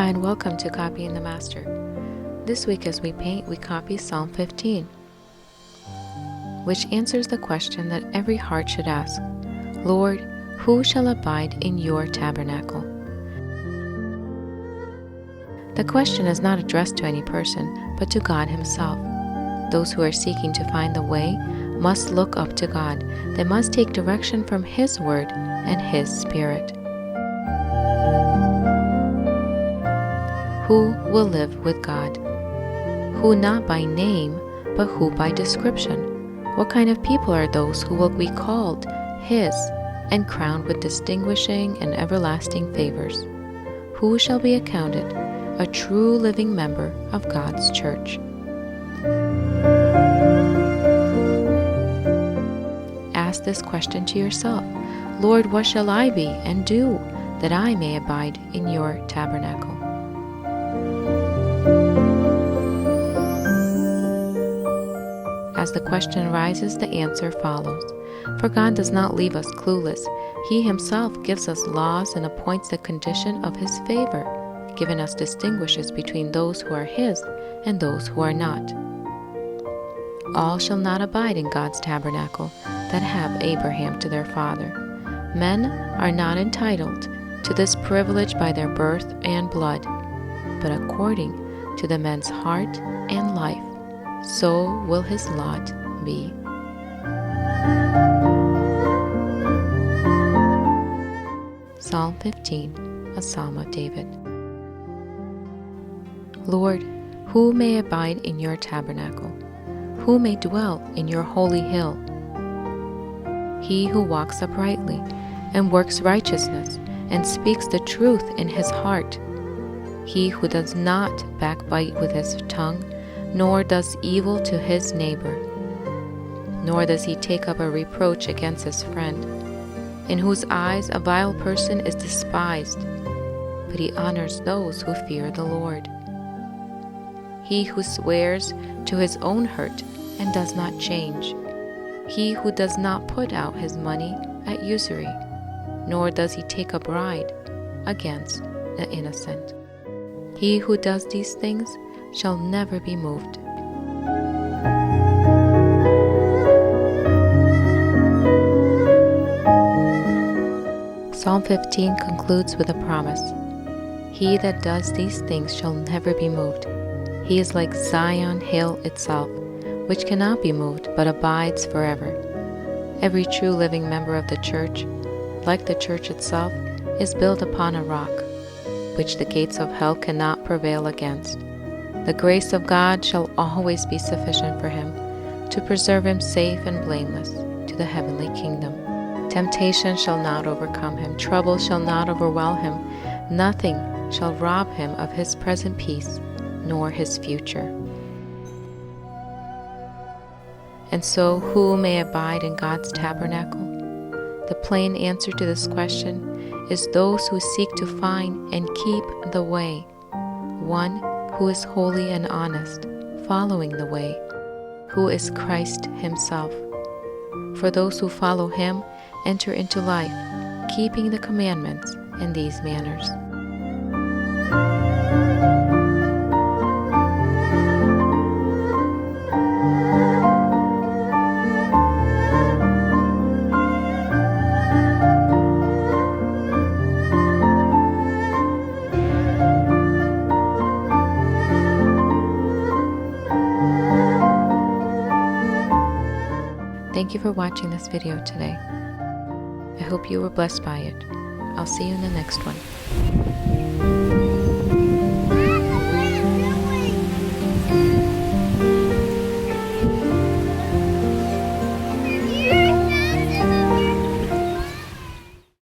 Hi and welcome to Copying the Master. This week as we paint, we copy Psalm 15, which answers the question that every heart should ask. Lord, who shall abide in your tabernacle? The question is not addressed to any person, but to God Himself. Those who are seeking to find the way must look up to God. They must take direction from His Word and His Spirit. Who will live with God? Who not by name, but who by description? What kind of people are those who will be called His and crowned with distinguishing and everlasting favors? Who shall be accounted a true living member of God's church? Ask this question to yourself. Lord, what shall I be and do that I may abide in your tabernacle? As the question arises, the answer follows. For God does not leave us clueless. He Himself gives us laws and appoints the condition of His favor, giving us distinguishes between those who are His and those who are not. All shall not abide in God's tabernacle that have Abraham to their father. Men are not entitled to this privilege by their birth and blood, but according to the man's heart and life, so will his lot be. Psalm 15, a Psalm of David. Lord, who may abide in your tabernacle? Who may dwell in your holy hill? He who walks uprightly and works righteousness and speaks the truth in his heart. He who does not backbite with his tongue, nor does evil to his neighbor, nor does he take up a reproach against his friend, in whose eyes a vile person is despised, but he honors those who fear the Lord. He who swears to his own hurt and does not change, he who does not put out his money at usury, nor does he take a bribe against the innocent. He who does these things shall never be moved. Psalm 15 concludes with a promise. He that does these things shall never be moved. He is like Zion hill itself, which cannot be moved, but abides forever. Every true living member of the church, like the church itself, is built upon a rock, which the gates of hell cannot prevail against. The grace of God shall always be sufficient for him to preserve him safe and blameless to the heavenly kingdom. Temptation shall not overcome him, trouble shall not overwhelm him, nothing shall rob him of his present peace, nor his future. And so, who may abide in God's tabernacle? The plain answer to this question is those who seek to find and keep the way, one who is holy and honest, following the way, who is Christ Himself. For those who follow Him enter into life, keeping the commandments in these manners. Thank you for watching this video today. I hope you were blessed by it. I'll see you in the next one.